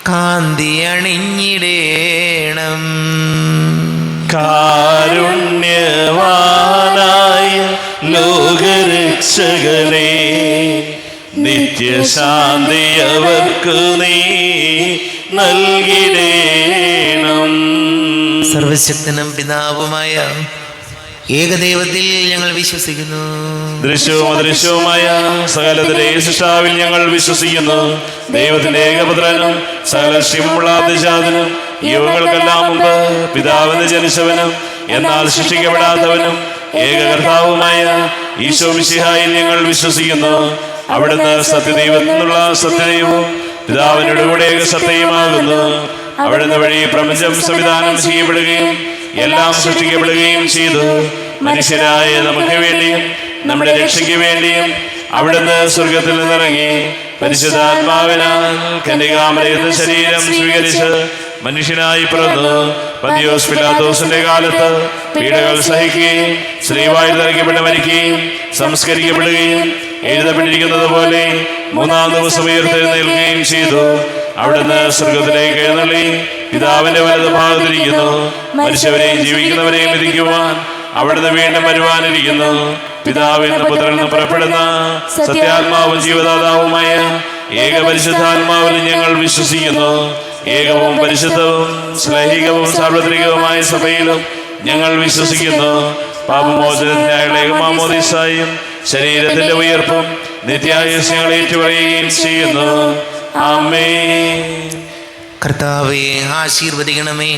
കാന്തി അണിഞ്ഞിടേണം. കാരുണ്യവാനായ ലോകരക്ഷകനെ നിത്യശാന്തി അവർക്ക് നീ നൽകിടേണം. സർവശക്തനും പിതാവുമായ ഏകദൈവത്തിൽ ഞങ്ങൾ വിശ്വസിക്കുന്നു. ദൃശ്യവും അദൃശ്യവുമായ സകലത്തിന്റെയും സൃഷ്ടാവിൽ ഞങ്ങൾ വിശ്വസിക്കുന്നു. ദൈവത്തിന്റെ ഏകപുത്രനും സകല ശിവമുള്ള അതിജാതനും യുവങ്ങൾക്കെല്ലാം മുമ്പ് പിതാവിന് ജനിച്ചവനും എന്നാൽ സൃഷ്ടിക്കപ്പെടാത്തവനും ഏകകർത്താവുമായ ഈശോ മിശിഹായിൽ ഞങ്ങൾ വിശ്വസിക്കുന്നു. അവിടുന്ന് സത്യദൈവത്തിൽ നിന്നുള്ള സത്യദൈവവും പിതാവിനോട് കൂടെ ഏകസത്യമാകുന്നു. അവിടുന്ന് വഴി പ്രപഞ്ചം സംവിധാനം ചെയ്യപ്പെടുകയും എല്ലാം സൃഷ്ടിക്കപ്പെടുകയും ചെയ്തു. മനുഷ്യരായ നമുക്ക് വേണ്ടിയും നമ്മുടെ രക്ഷയ്ക്ക് വേണ്ടിയും അവിടുന്ന് സ്വർഗത്തിൽ നിന്നിറങ്ങി പരിശുദ്ധാത്മാവിനാൽ കന്യകാമറിയത്തിന്റെ ശരീരം സ്വീകരിച്ച് മനുഷ്യനായി പിറന്നു. പന്തിയോസ് പിലാത്തോസിന്റെ കാലത്ത് പീഡകൾ സഹിക്കുകയും സ്ത്രീവായി തറയ്ക്കപ്പെട്ട് മരിക്കുകയും സംസ്കരിക്കപ്പെടുകയും എഴുതപ്പെട്ടിരിക്കുന്നത് പോലെ മൂന്നാം ദിവസം ഉയർത്തെഴുന്നേൽക്കുകയും ചെയ്തു. അവിടുന്ന് സ്വർഗത്തിലേക്ക് എഴുന്നള്ളി പിതാവിന്റെ വലത് ഭാഗത്തിരിക്കുന്നു. മരിച്ചവരെയും ജീവിക്കുന്നവരെയും വിധിക്കുവാൻ അവിടുന്ന് വീണ്ടും വരുവാനിരിക്കുന്നു. പിതാവിൽ നിന്ന് പുത്രനിൽ നിന്ന് പുറപ്പെടുന്ന സത്യാത്മാവും ജീവദാതാവുമായ ഏക പരിശുദ്ധാത്മാവിൽ ഞങ്ങൾ വിശ്വസിക്കുന്നു. ഏകവും പരിശുദ്ധവും സ്ലൈഹികവും സാർവത്രികവുമായ സഭയിലും ഞങ്ങൾ വിശ്വസിക്കുന്നു. പാപമോചനത്തിനായുള്ള ഏകമാമോദീസായും ശരീരത്തിന്റെ ഉയർപ്പും നിത്യായുസ് ഞങ്ങൾ ഏറ്റുപറയുകയും ചെയ്യുന്നു. ആമേൻ. കർത്താവേ, ആശീർവദിക്കണമേ.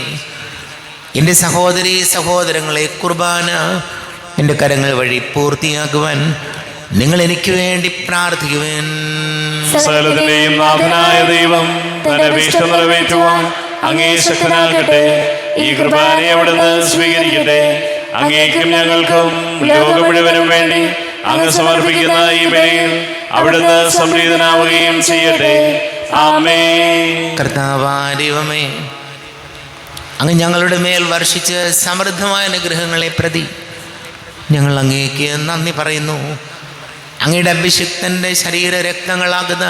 എൻ്റെ സഹോദരീ സഹോദരങ്ങളെ, കുർബാന എൻ്റെ കരങ്ങൾ വഴി പൂർത്തിയാക്കുവാൻ നിങ്ങൾ എനിക്ക് വേണ്ടി പ്രാർത്ഥിക്കുവാൻ. സകലത്തിന്റെയും നാഥനായ ദൈവം തന്റെ അഭീഷ്ടം നിറവേറ്റുവാൻ അങ്ങേ ശക്തനാകട്ടെ. ഈ കുർബാനയെ അവിടുന്ന് സ്വീകരിക്കട്ടെ. അങ്ങേക്കും ഞങ്ങൾക്കും ലോകം മുഴുവനും വേണ്ടി അങ്ങ് സമർപ്പിക്കുന്ന ഈ ബലിയിൽ അവിടുന്ന് സംപ്രീതനാവുകയും ചെയ്യട്ടെ. ആമേൻ. കർത്താവായ ദൈവമേ, അങ്ങ് ഞങ്ങളുടെ മേൽ വർഷിച്ച് സമൃദ്ധമായ അനുഗ്രഹങ്ങളെ പ്രതി ഞങ്ങൾ അങ്ങേക്ക് നന്ദി പറയുന്നു. അങ്ങയുടെ അഭിഷിക്തൻ്റെ ശരീര രക്തങ്ങളാകുന്ന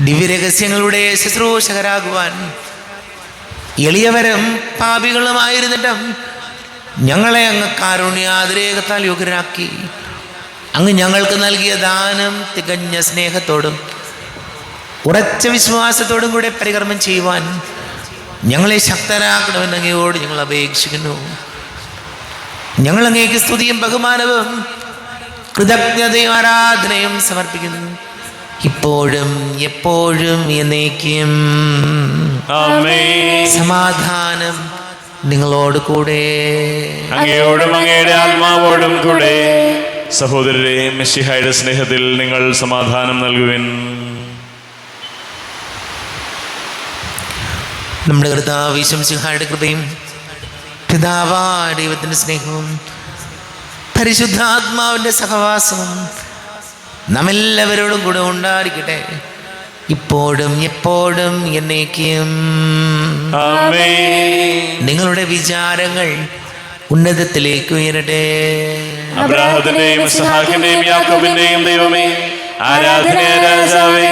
ദിവ്യരഹസ്യങ്ങളുടെ ശുശ്രൂഷകരാകുവാൻ എളിയവരും പാപികളുമായിരുന്നിട്ടും ഞങ്ങളെ അങ്ങ് കാരുണ്യാതിരേകത്താൽ യോഗ്യരാക്കി. അങ്ങ് ഞങ്ങൾക്ക് നൽകിയ ദാനം തികഞ്ഞ സ്നേഹത്തോടും ഉറച്ച വിശ്വാസത്തോടും കൂടെ പരികർമ്മം ചെയ്യുവാൻ ഞങ്ങളെ ശക്തരാക്കണമെന്ന് അങ്ങയോട് ഞങ്ങൾ അപേക്ഷിക്കുന്നു. ഞങ്ങൾ അങ്ങേക്ക് സ്തുതിയും ബഹുമാനവും കൃതജ്ഞതയും ആരാധനയും സമർപ്പിക്കുന്നു, ഇപ്പോഴും എപ്പോഴും എന്നേക്കും. ആമേൻ. സമാധാനം നിങ്ങളോട് കൂടെ, അങ്ങയോടും അങ്ങയുടെ ആത്മാവോടും കൂടെ. സഹോദരരെ, മെസ്സിഹായുടെ സ്നേഹത്തിൽ നിങ്ങൾ സമാധാനം നൽകുവിൻ. നമ്മുടെ കർത്താവ് ഈശോമിശിഹായുടെ കൃപയും പിതാവായ ദൈവത്തിൻ്റെ സ്നേഹവും പരിശുദ്ധാത്മാവിൻ്റെ സഹവാസവും നമ്മെല്ലാവരോടും കൂടെ ഉണ്ടായിരിക്കട്ടെ, ഇപ്പോഴും എപ്പോഴും എന്നേക്കും. ആമേൻ. നിങ്ങളുടെ വിചാരങ്ങൾ ഉന്നതത്തിലേക്ക് ഉയരട്ടെ. അബ്രാഹത്തിന്റെയും ഇസ്ഹാക്കിന്റെയും യാക്കോബിന്റെയും ദൈവമേ, ആരാധനയായ രാജാവേ,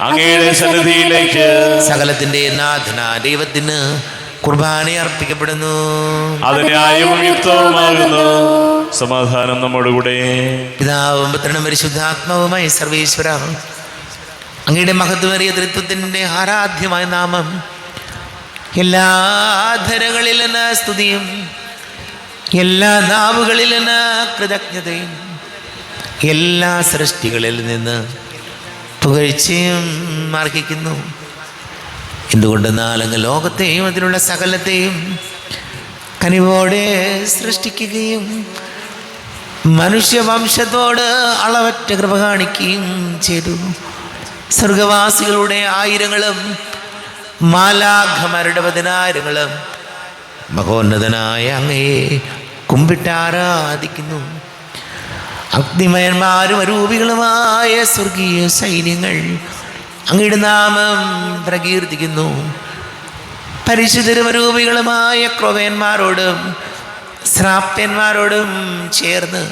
അങ്ങയുടെ സന്നിധിയിലേക്ക് സകലത്തിന്റെ നാഥനായ ദൈവത്തിന് കുർബാന അർപ്പിക്കപ്പെടുന്നു. അത് ന്യായവും യുക്തവുമാകുന്നു. സമാധാനം നമ്മോടുകൂടെ. പിതാവും പുത്രനും പരിശുദ്ധാത്മാവുമായി സർവേശ്വര, അങ്ങയുടെ മഹത്വമേറിയ തൃത്വത്തിൻ്റെ ആരാധ്യമായ നാമം എല്ലാ ധരങ്ങളിൽ നിന്ന് സ്തുതിയും എല്ലാ നാവുകളിൽ നിന്ന് കൃതജ്ഞതയും എല്ലാ സൃഷ്ടികളിൽ നിന്ന് പുകഴ്ചയും അർഹിക്കുന്നു. എന്തുകൊണ്ടെന്നാൽ അങ്ങ് ലോകത്തെയും അതിലുള്ള സകലത്തെയും കനിവോടെ സൃഷ്ടിക്കുകയും മനുഷ്യവംശത്തോട് അളവറ്റ കൃപ കാണിക്കുകയും ചെയ്തു. സ്വർഗവാസികളുടെ ആയിരങ്ങളും മാലാഖമാരുടെ പതിനായിരങ്ങളും മഹോന്നതനായ അങ്ങയെ കുമ്പിട്ടാരാധിക്കുന്നു. അഗ്നിമയന്മാരും അരൂപികളുമായ സ്വർഗീയ സൈന്യങ്ങൾ അങ്ങയുടെ നാമം പ്രകീർത്തിക്കുന്നു. പരിശുദ്ധരും അരൂപികളുമായ ക്രോവേന്മാരോടും ശ്രാപ്യന്മാരോടും ചേർന്ന്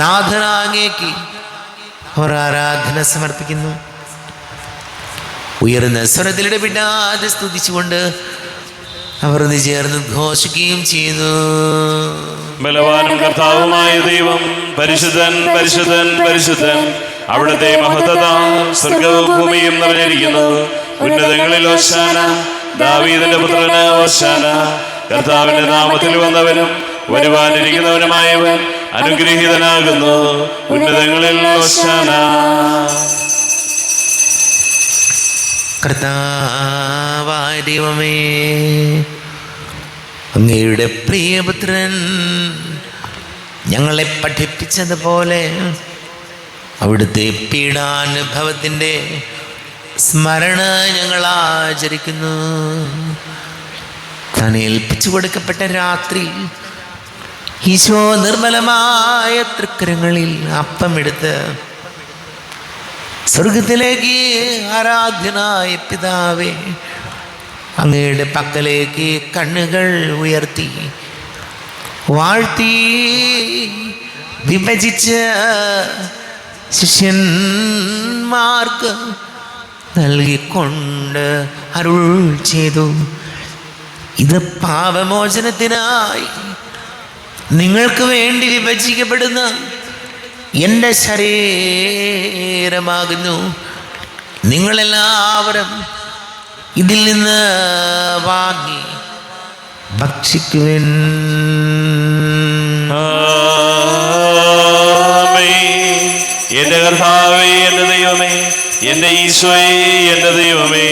നാഥനാങ്ങേക്ക് അവർ ആരാധന സമർപ്പിക്കുന്നു. ഉയർന്ന സ്വരത്തിലിടെ വിടാതെ സ്തുതിച്ചുകൊണ്ട് അവർ ചേർന്ന് ഘോഷിക്കുകയും ചെയ്യുന്നു. ബലവാനും കർത്താവുമായ ദൈവം പരിശുദ്ധൻ പരിശുദ്ധൻ പരിശുദ്ധൻ. അവിടുത്തെ മഹത്വത സ്വർഗവും ഭൂമിയും നിറഞ്ഞിരിക്കുന്നു. ഉന്നതങ്ങളിൽ ഓശാന, ദാവീദിന്റെ പുത്രന് ഓശാന. കർത്താവിന്റെ നാമത്തിൽ വന്നവനും വരുവാനിരിക്കുന്നവനുമായവൻ അനുഗ്രഹീതനാകുന്നു. ഉന്നതങ്ങളിൽ ഓശാന. കർത്താവായ ദൈവമേ, അങ്ങയുടെ പ്രിയപുത്രൻ ഞങ്ങളെ പഠിപ്പിച്ചതുപോലെ അവിടുത്തെ പീഡാനുഭവത്തിൻ്റെ സ്മരണ ഞങ്ങൾ ആചരിക്കുന്നു. താൻ ഏൽപ്പിച്ചു കൊടുക്കപ്പെട്ട രാത്രി ഈശോ നിർമ്മലമായ തൃക്കരങ്ങളിൽ അപ്പമെടുത്ത് സ്വർഗത്തിലേക്ക് ആരാധ്യനായ പിതാവേ, അങ്ങയുടെ പക്കലേക്ക് കണ്ണുകൾ ഉയർത്തി വാഴ്ത്തി വിഭജിച്ച് ശിഷ്യന്മാർക്ക് നൽകിക്കൊണ്ട് അരുൾ ചെയ്തു. ഇത് പാപമോചനത്തിനായി നിങ്ങൾക്ക് വേണ്ടി വിഭജിക്കപ്പെടുന്ന എൻ്റെ ശരീരമാകുന്നു. നിങ്ങളെല്ലാവരും ഇതിൽ നിന്ന് വാങ്ങി ഭക്ഷിക്കുവിൻ. എന്റെ കർത്താവേ, എന്റെ ദൈവമേ, എന്റെ ഈശോയേ, എന്റെ ദൈവമേ.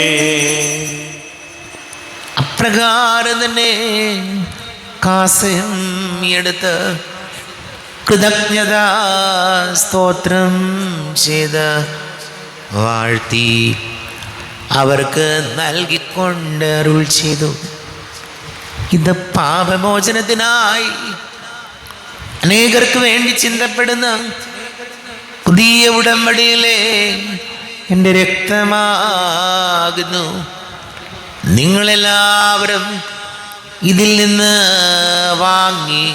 അപ്രകാരം തന്നെ കാസയും എടുത്ത് കൃതജ്ഞതാ സ്തോത്രം ചെയ്ത് വാഴ്ത്തി അവർക്ക് നൽകിക്കൊണ്ട് അരുൾ ചെയ്തു. ഇത് പാപമോചനത്തിനായി അനേകർക്ക് വേണ്ടി ചിന്തപ്പെടുന്ന പുതിയ ഉടമ്പടിയിലെ എൻ്റെ രക്തമാകുന്നു. നിങ്ങളെല്ലാവരും ഇതിൽ നിന്ന് വാങ്ങി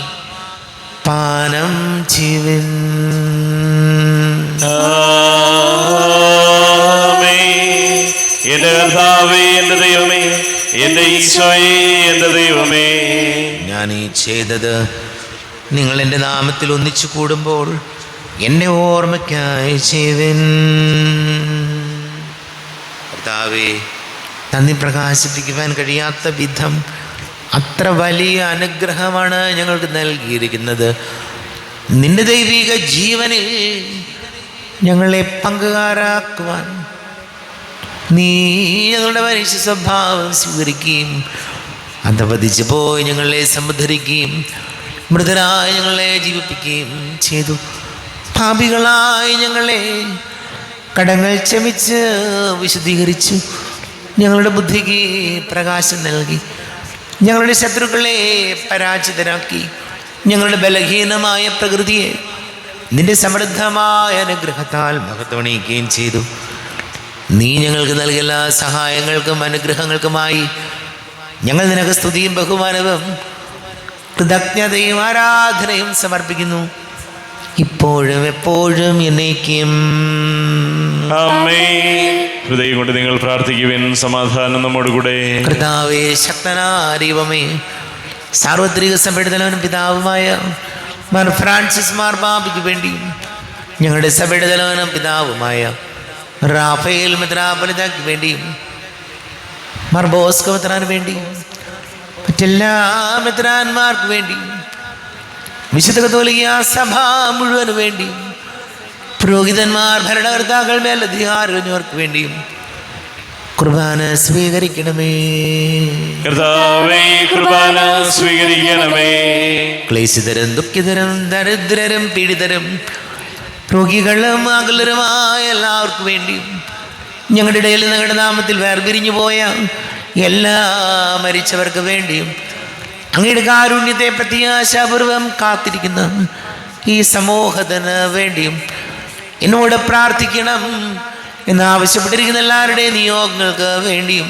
പാനം ചെയ്യുവിൻ. എന്റെ കർത്താവേ, എന്റെ ദൈവമേ, എന്റെ ഈശോയേ, എന്റെ ദൈവമേ. ഞാൻ ഈ ചെയ്തത് നിങ്ങൾ എൻ്റെ നാമത്തിൽ ഒന്നിച്ചു കൂടുമ്പോൾ എന്നെ ഓർമ്മയ്ക്കായി ചെയ്യുവിൻ. കർത്താവേ, നന്ദി പ്രകാശിപ്പിക്കുവാൻ കഴിയാത്ത വിധം അത്ര വലിയ അനുഗ്രഹമാണ് ഞങ്ങൾക്ക് നൽകിയിരിക്കുന്നത്. നിന്റെ ദൈവിക ജീവനിൽ ഞങ്ങളെ പങ്കുകാരാക്കുവാൻ നീ ഞങ്ങളുടെ മനുഷ്യ സ്വഭാവം സ്വീകരിക്കുകയും അധപതിച്ചു പോയി ഞങ്ങളെ സമുദ്ധരിക്കുകയും മൃതരായി ഞങ്ങളെ ജീവിപ്പിക്കുകയും ചെയ്തു. പാപികളായി ഞങ്ങളെ കടങ്ങൾ ക്ഷമിച്ച് വിശുദ്ധീകരിച്ചു. ഞങ്ങളുടെ ബുദ്ധിക്ക് പ്രകാശം നൽകി. ഞങ്ങളുടെ ശത്രുക്കളെ പരാജിതരാക്കി. ഞങ്ങളുടെ ബലഹീനമായ പ്രകൃതിയെ നിന്റെ സമൃദ്ധമായ അനുഗ്രഹത്താൽ മഹത്വണിയിക്കുകയും ചെയ്തു. നീ ഞങ്ങൾക്ക് നൽകിയ എല്ലാ സഹായങ്ങൾക്കും അനുഗ്രഹങ്ങൾക്കുമായി ഞങ്ങൾ നിനക്ക് സ്തുതിയും ബഹുമാനവും കൃതജ്ഞതയും ആരാധനയും സമർപ്പിക്കുന്നു, ഇപ്പോഴും എപ്പോഴും എന്നേക്കും. ആമേൻ. ഹൃദയം കൊണ്ട് നിങ്ങൾ പ്രാർത്ഥിക്കുവിൻ. സമാധാനം നമ്മോടുകൂടെ. കർത്താവേ, ശക്തനായ ദൈവമേ, സാർവത്രിക സഭയുടെ തലവനും പിതാവുമായ മാർ ഫ്രാൻസിസ് മാർപാപ്പയ്ക്ക് വേണ്ടിയും ഞങ്ങളുടെ സഭയുടെ തലവനും പിതാവുമായ റാഫേൽ മെത്രാപ്പൊലീത്തായ്ക്ക് വേണ്ടിയും മാർ ബോസ്കോ മെത്രാന് വേണ്ടിയും മറ്റെല്ലാ മെത്രാന്മാർക്ക് വേണ്ടിയും വിശുദ്ധ കത്തോലിക്ക സഭ മുഴുവന് വേണ്ടിയും പുരോഹിതന്മാർ, ഭരണകർത്താക്കൾ, മേലധികാരികൾ എന്നിവർക്ക് വേണ്ടിയും കുർബാന സ്വീകരിക്കണമേ. കർത്താവേ, കുർബാന സ്വീകരിക്കണമേ. ക്ലേശിതരും ദുഃഖിതരും ദരിദ്രരും പീഡിതരും രോഗികളും അകലരുമായ എല്ലാവർക്കും വേണ്ടിയും ഞങ്ങളുടെ ഇടയിൽ ഞങ്ങളുടെ നാമത്തിൽ വേർപിരിഞ്ഞു പോയ എല്ലാ മരിച്ചവർക്ക് വേണ്ടിയും അങ്ങയുടെ കാരുണ്യത്തെ പ്രത്യാശാപൂർവം കാത്തിരിക്കുന്ന ഈ സമൂഹത്തിന് വേണ്ടിയും എന്നോട് പ്രാർത്ഥിക്കണം എന്നാവശ്യപ്പെട്ടിരിക്കുന്ന എല്ലാവരുടെയും നിയോഗങ്ങൾക്ക് വേണ്ടിയും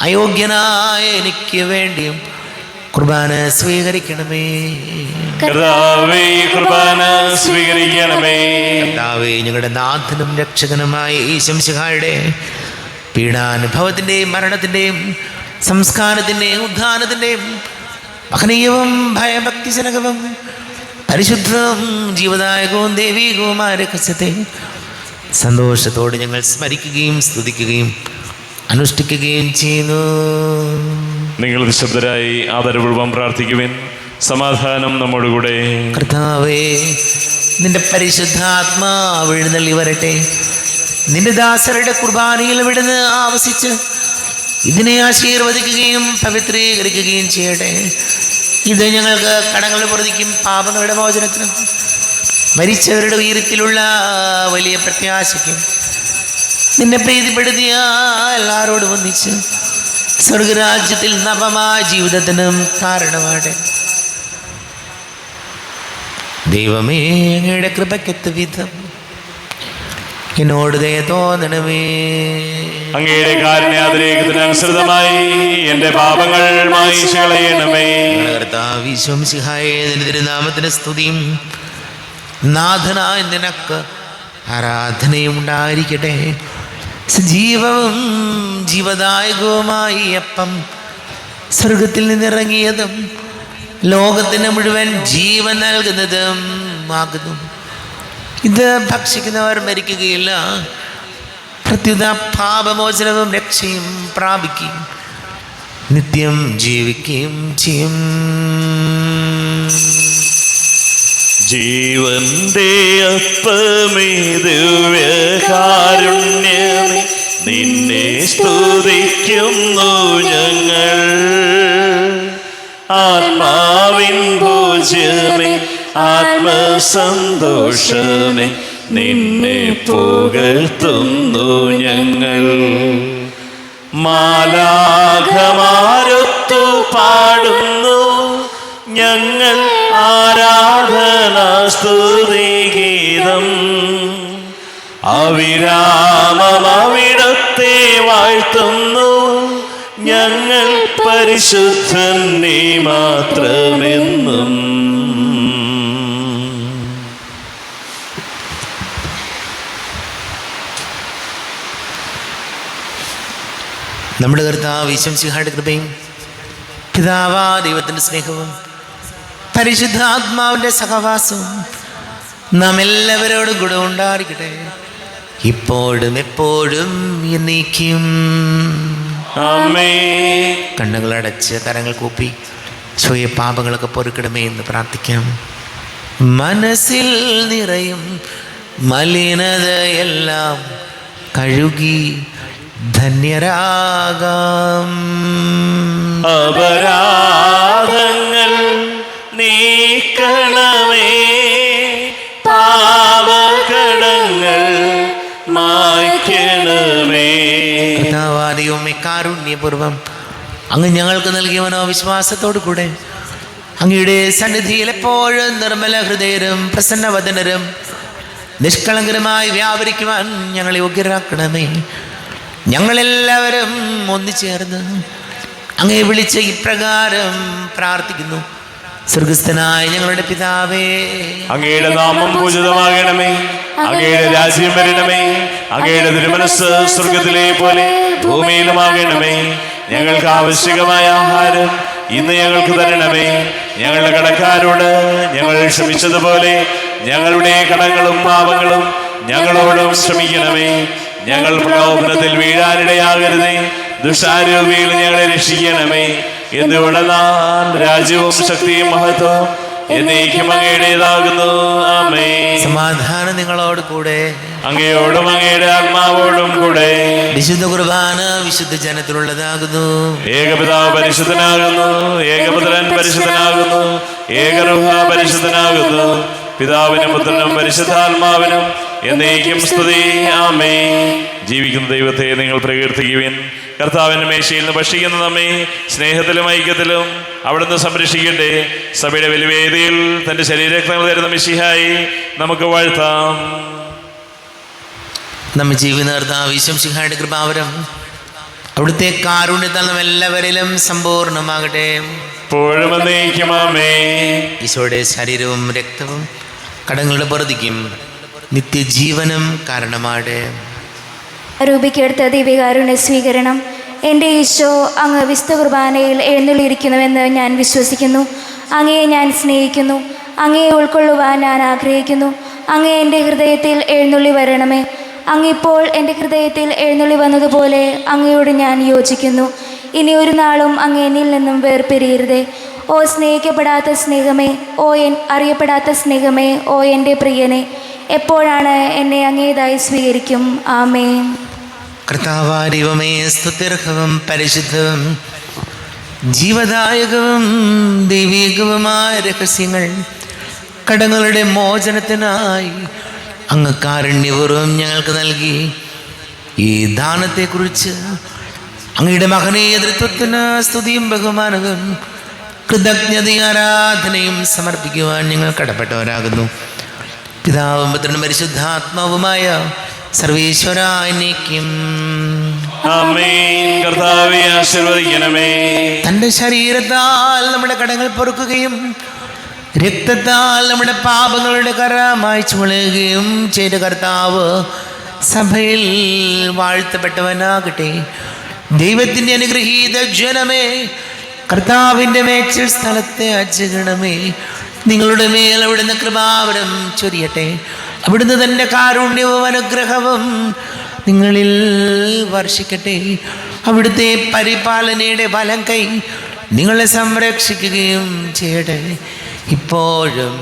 അയോഗ്യനായ എനിക്ക് വേണ്ടിയും കുർബാന സ്വീകരിക്കണമേ. കർത്താവേ, കുർബാന സ്വീകരിക്കണമേ. കർത്താവേ, ഞങ്ങളുടെ നാഥനും രക്ഷകനുമായ ഈശംശിഹായുടെ പീഡാനുഭവത്തിൻ്റെയും മരണത്തിൻ്റെയും സംസ്കാരത്തിൻ്റെയും ഉദ്ധാനത്തിൻ്റെയും മഹനീയവും ഭയഭക്തിജനകവും പരിശുദ്ധവും ജീവദായകവും ദൈവികവുമായ രഹസ്യത്തെ സന്തോഷത്തോടെ ഞങ്ങൾ സ്മരിക്കുകയും സ്തുതിക്കുകയും അനുഷ്ഠിക്കുകയും ചെയ്യുന്നു. നിങ്ങൾ നിശബ്ദരായി ആദരപൂർവ്വം പ്രാർത്ഥിക്കുവിൻ. സമാധാനം നമ്മോടുകൂടെ. കർത്താവേ, നിന്റെ പരിശുദ്ധാത്മാവ് എഴുന്നള്ളി വരട്ടെ. നിന്റെ ദാസരുടെ കുർബാനയിൽ വിടുന്ന് ആവസിച്ച് ഇതിനെ ആശീർവദിക്കുകയും പവിത്രീകരിക്കുകയും ചെയ്യട്ടെ. ഇത് ഞങ്ങൾക്ക് കടങ്ങളുടെ പ്രതിക്കും പാപങ്ങളുടെ മോചനത്തിനും മരിച്ചവരുടെ ഉയരത്തിലുള്ള വലിയ പ്രത്യാശയ്ക്കും നിന്നെ പ്രീതിപ്പെടുത്തിയാൽ ആരോട് വന്നിച്ച് സ്വർഗരാജ്യത്തിൽ നവമായ ജീവിതത്തിനും കാരണമാണ്. ദൈവമേ, അങ്ങയുടെ കൃപയ്ക്കെത്ത് വിധം എന്നോട് ദയ തോന്നണമേ. അങ്ങയുടെ കാരുണ്യാതിരേകത്തിനനുസൃതമായി എന്റെ പാപങ്ങൾ മായിച്ചു കളയണമേ. കർത്താവീശോം സിഹായേ, നിന്റെ തിരുനാമത്തിന് സ്തുതിയും നാഥനായ നിനക്ക് ആരാധനയും ഉണ്ടായിരിക്കട്ടെ. സജീവവും ജീവദായകവുമായി അപ്പം സ്വർഗത്തിൽ നിന്നിറങ്ങിയതും ലോകത്തിന് മുഴുവൻ ജീവൻ നൽകുന്നതും ആകുന്നു. ഇത് ഭക്ഷിക്കുന്നവർ മരിക്കുകയില്ല, പ്രത്യുത പാപമോചനവും രക്ഷയും പ്രാപിക്കുകയും നിത്യം ജീവിക്കുകയും ചെയ്യും. ജീവന്റെ അപ്പമേ ദിവ്യകാരുണ്യമേ, നിന്നെ സ്തുതിക്കുന്നു ഞങ്ങൾ. ആത്മാവിൻ ഭോജ്യമേ, ആത്മസന്തോഷമേ, നിന്നെ പുകഴ്ത്തുന്നു ഞങ്ങൾ. മാലാഖമാരൊത്തു പാടുന്നു ഞങ്ങൾ ആരാധനാസ്തുതിഗീതം. അവിരാമം അവിടത്തെ വാഴ്ത്തുന്നു ഞങ്ങൾ, പരിശുദ്ധൻ നീ മാത്രമെന്നും. നമ്മുടെ കർത്താവ് യേശു മിശിഹായുടെ കൃപയും പിതാവാ ദൈവത്തിൻ്റെ സ്നേഹവും പരിശുദ്ധാത്മാവിൻ്റെ സഹവാസവും നാം എല്ലാവരോടും കൂടെ ഉണ്ടായിരിക്കട്ടെ, ഇപ്പോഴും എപ്പോഴും എന്നേക്കും. ആമേൻ. കണ്ണുകളടച്ച് കരങ്ങൾ കൂപ്പി സ്വയ പാപങ്ങളൊക്കെ പൊറുക്കണമേ എന്ന് പ്രാർത്ഥിക്കാം. മനസ്സിൽ നിറയും മലിനതയെല്ലാം കഴുകി ധന്യരാകാം. അപരാധങ്ങൾ നീക്കണമേ, പാപകടങ്ങൾ മായ്ക്കണമേ. കർത്താവാദിയുമേ, കാരുണ്യപൂർവം അങ്ങ് ഞങ്ങൾക്ക് നൽകിയ മനോവിശ്വാസത്തോടു കൂടെ അങ്ങയുടെ സന്നിധിയിൽ എപ്പോഴും നിർമ്മല ഹൃദയരും പ്രസന്നവദനരും നിഷ്കളങ്കരമായി വ്യാപരിക്കുവാൻ ഞങ്ങളെ യോഗ്യരാക്കണമേ. ഞങ്ങളെല്ലാവരും ഒന്നുചേർന്ന് അങ്ങയെ വിളിച്ച് ഇപ്രകാരം പ്രാർത്ഥിക്കുന്നു. സ്വർഗസ്ഥനായ ഞങ്ങളുടെ പിതാവേ, അങ്ങയുടെ നാമം പൂജിതമാകണമേ, അങ്ങയുടെ രാജ്യം വരണമേ, അങ്ങയുടെ തിരുമനസ്സ് സ്വർഗത്തിലെ പോലെ ഭൂമിയിലുമാകണമേ. ഞങ്ങൾക്ക് ആവശ്യമായ ആഹാരം ഇന്ന് ഞങ്ങൾക്ക് തരണമേ. ഞങ്ങളുടെ കടക്കാരോട് ഞങ്ങൾ ക്ഷമിച്ചതുപോലെ ഞങ്ങളുടെ കടങ്ങളും പാപങ്ങളും ഞങ്ങളോടും ക്ഷമിക്കണമേ. ഞങ്ങൾ പ്രലോഭനത്തിൽ വീഴാനിടയാകരുതേ, ദുഷ്ടാരൂപിയിൽ ഞങ്ങളെ രക്ഷിക്കണമേ. എന്തുകൊണ്ടെന്നാൽ രാജ്യവും ശക്തിയും മഹത്വവും എന്നേക്കും അങ്ങയുടേതാകുന്നു. ആമേൻ. സമാധാനം നിങ്ങളോട് കൂടെ, അങ്ങയോടും അങ്ങയുടെ ആത്മാവോടും കൂടെ. വിശുദ്ധ കുർബാന വിശുദ്ധ ജനത്തിലുള്ളതാകുന്നു. ഏകപിതാവ് പരിശുദ്ധനാകുന്നു, ഏകപുത്രൻ പരിശുദ്ധനാകുന്നു, ഏകരൂഹ പരിശുദ്ധനാകുന്നു. പിതാവിനും പുത്രനും പരിശുദ്ധാത്മാവിനും എന്നേക്കും സ്തുതി. ആമേൻ. ജീവിക്കുന്ന ദൈവത്തെ നിങ്ങൾ പ്രകീർത്തിക്കുവിൻ. കർത്താവിൻ്റെ മേശയിൽ നിന്ന് ഭക്ഷിക്കുന്ന നമ്മെ സ്നേഹത്തിലും ഐക്യത്തിലും അവിടുന്ന് സംരക്ഷിക്കട്ടെ. സഭയുടെ വെലുവേദിയിൽ തൻ്റെ ശരീരരക്തങ്ങൾ തരുന്ന മിശിഹായി നമുക്ക് വാഴ്ത്താം. നമ്മെ ജീവിക്കുന്ന കർത്താവ് യേശു മിശിഹായുടെ കൃപാവരം അവിടുത്തെ കാരുണ്യത്താൽ നാം എല്ലാവരിലും സമ്പൂർണ്ണമാകട്ടെ. ഇപ്പോഴും എന്നേക്കും ആമേൻ. ഈശോയുടെ ശരീരവും രക്തവും കടങ്ങളുടെ പൊറുതിക്കും നിത്യജീവനും കാരണമാകട്ടെ. രൂപിക്കെടുത്ത ദിവ്യകാരുണ്യ സ്വീകരണം. എൻ്റെ ഈശോ, അങ്ങ് വിശുദ്ധ കുർബാനയിൽ എഴുന്നള്ളിയിരിക്കുന്നുവെന്ന് ഞാൻ വിശ്വസിക്കുന്നു. അങ്ങയെ ഞാൻ സ്നേഹിക്കുന്നു. അങ്ങയെ ഉൾക്കൊള്ളുവാൻ ഞാൻ ആഗ്രഹിക്കുന്നു. അങ്ങ് എൻ്റെ ഹൃദയത്തിൽ എഴുന്നള്ളി വരണമേ. അങ്ങിപ്പോൾ എൻ്റെ ഹൃദയത്തിൽ എഴുന്നള്ളി വന്നതുപോലെ അങ്ങയോട് ഞാൻ യോജിക്കുന്നു. ഇനി ഒരു നാളും അങ്ങ് എന്നിൽ നിന്നും വേർപിരിയരുതേ. ഓ സ്നേഹിക്കപ്പെടാത്ത സ്നേഹമേ, ഓ അറിയപ്പെടാത്ത സ്നേഹമേ, ഓ എൻ്റെ പ്രിയനെ, എപ്പോഴാണ് എന്നെ അങ്ങേതായി സ്വീകരിക്കും. ആമേൻ. കർത്താവായ ദൈവമേ, സ്തുത്യർഹവും പരിശുദ്ധവും ജീവദായകവും ദൈവികവുമായ രഹസ്യങ്ങൾ കടങ്ങളുടെ മോചനത്തിനായി അങ്ങ് കാരുണ്യപൂർവ്വം ഞങ്ങൾക്ക് നൽകി. ഈ ദാനത്തെക്കുറിച്ച് അങ്ങയുടെ മഹനീയ തൃത്വത്തിന് സ്തുതിയും ബഹുമാനവും കൃതജ്ഞതയും ആരാധനയും സമർപ്പിക്കുവാൻ ഞങ്ങൾ കടപ്പെട്ടവരാകുന്നു. പിതാവും പുത്രനും പരിശുദ്ധാത്മാവുമായ സർവീശ്വര എന്നേക്കും ആമേൻ. കർത്താവേ ആശീർവദിക്കണമേ. തൻ്റെ ശരീരത്താൽ നമ്മുടെ കടങ്ങൾ പൊറുക്കുകയും രക്തത്താൽ നമ്മുടെ പാപങ്ങളുടെ കര മായ്ച്ചു കളയുകയും ചെയ്ത കർത്താവ് സഭയിൽ വാഴ്ത്തപ്പെട്ടവനാകട്ടെ. ദൈവത്തിൻ്റെ അനുഗ്രഹീത ജനമേ, കർത്താവിൻ്റെ മേച്ചിൽ സ്ഥലത്തെ അജഗണമേ, നിങ്ങളുടെ മേൽ അവിടുന്ന് കൃപാവരം ചൊരിയട്ടെ. അവിടുന്ന് തൻ്റെ കാരുണ്യവും അനുഗ്രഹവും നിങ്ങളിൽ വർഷിക്കട്ടെ. അവിടുത്തെ പരിപാലനയുടെ വലം കൈ നിങ്ങളെ സംരക്ഷിക്കുകയും ചെയ്യട്ടെ, ഇപ്പോഴും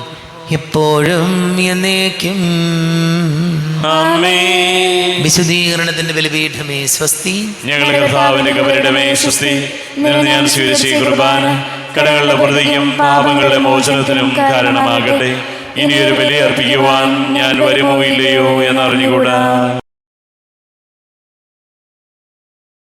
എപ്പോഴും എന്നേക്കും. ആമേൻ. വിശുദ്ധീകരണത്തിന്റെ ബലിപീഠമേ സ്വസ്തി. ഞങ്ങളുടെ കർത്താവിന്റെ കബരിടമേ സ്വസ്തി. നിന്ന് ഞാൻ സ്വീകരിച്ച ഈ കുർബാന കടങ്ങളുടെ പ്രതിക്കും പാപങ്ങളുടെ മോചനത്തിനും കാരണമാകട്ടെ. ഇനിയൊരു ബലി അർപ്പിക്കുവാൻ ഞാൻ വരുമോ ഇല്ലയോ എന്നറിഞ്ഞുകൂടാ.